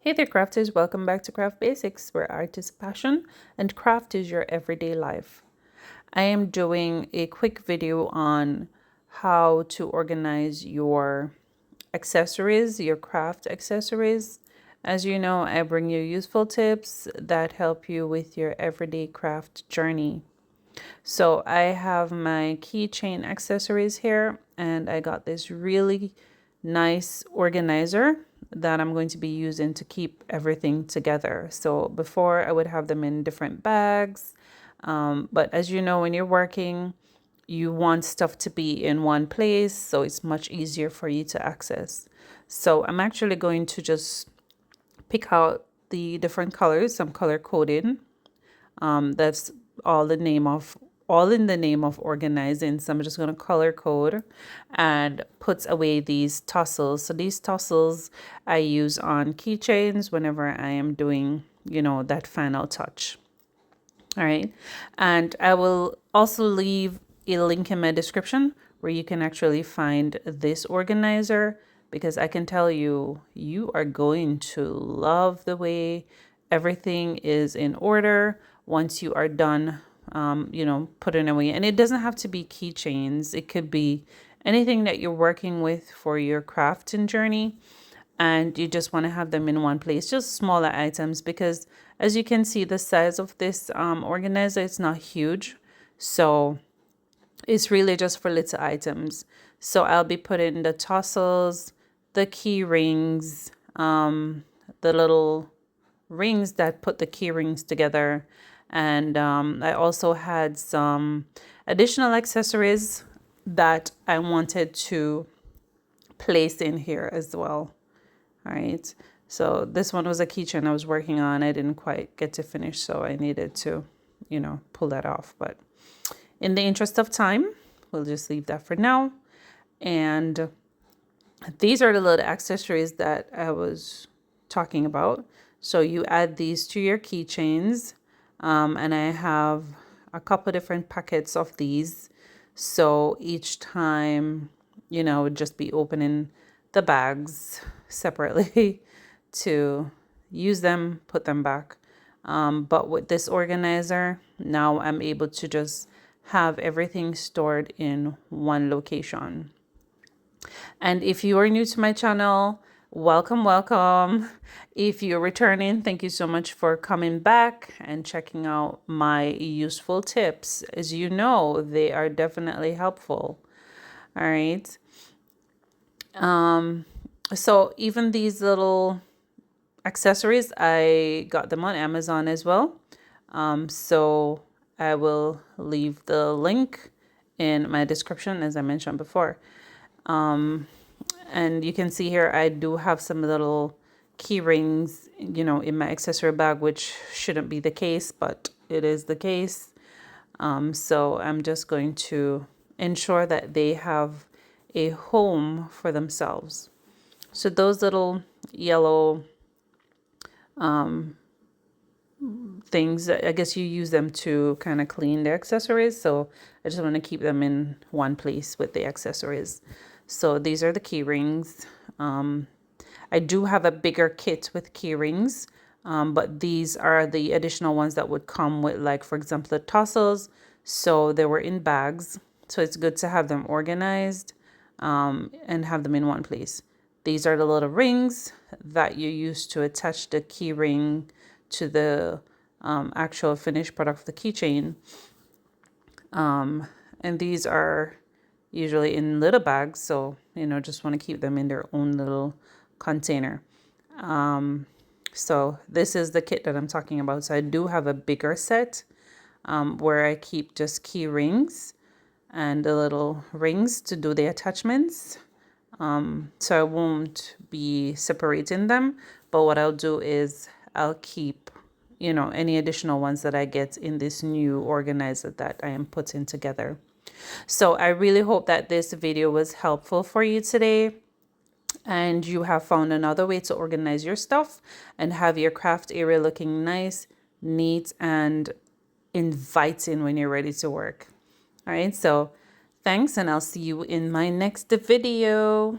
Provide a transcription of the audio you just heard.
Hey there, crafters. Welcome back to Craft Basics, where art is passion and craft is your everyday life. I am doing a quick video on how to organize your accessories, your craft accessories. As you know, I bring you useful tips that help you with your everyday craft journey. So I have my keychain accessories here, and I got this really nice organizer that I'm going to be using to keep everything together. So before I would have them in different bags, but as you know, when you're working, you want stuff to be in one place, so it's much easier for you to access. So I'm actually going to just pick out the different colors. I'm color coding. That's all the name of all in the name of organizing. So I'm just going to color code and put away these tassels. So these tassels I use on keychains whenever I am doing, that final touch. All right. And I will also leave a link in my description where you can actually find this organizer, because I can tell you, you are going to love the way everything is in order once you are done, putting away. And it doesn't have to be keychains. It could be anything that you're working with for your crafting journey, and you just want to have them in one place, just smaller items, because as you can see, the size of this organizer, it's not huge. So it's really just for little items. So I'll be putting the tassels, the key rings, the little rings that put the key rings together. And I also had some additional accessories that I wanted to place in here as well. All right. So this one was a keychain I was working on. I didn't quite get to finish, so I needed to, pull that off. But in the interest of time, we'll just leave that for now. And these are the little accessories that I was talking about. So you add these to your keychains. And I have a couple different packets of these. So each time, I would just be opening the bags separately to use them, put them back. But with this organizer, now I'm able to just have everything stored in one location. And if you are new to my channel, welcome, welcome. If you're returning, thank you so much for coming back and checking out my useful tips. As you know, they are definitely helpful. All right. So even these little accessories, I got them on Amazon as well. So I will leave the link in my description, as I mentioned before. And you can see here, I do have some little key rings, in my accessory bag, which shouldn't be the case, but it is the case. So I'm just going to ensure that they have a home for themselves. So those little yellow things, I guess you use them to kind of clean the accessories. So I just want to keep them in one place with the accessories. So these are the key rings. I do have a bigger kit with key rings, but these are the additional ones that would come with, like, for example, the tassels. So they were in bags. So it's good to have them organized and have them in one place. These are the little rings that you use to attach the key ring to the actual finished product of the keychain. And these are usually in little bags, so just want to keep them in their own little container. So this is the kit that I'm talking about. So I do have a bigger set where I keep just key rings and the little rings to do the attachments. So I won't be separating them, but what I'll do is I'll keep, any additional ones that I get in this new organizer that I am putting together. So I really hope that this video was helpful for you today, and you have found another way to organize your stuff and have your craft area looking nice, neat, and inviting when you're ready to work. All right, so thanks, and I'll see you in my next video.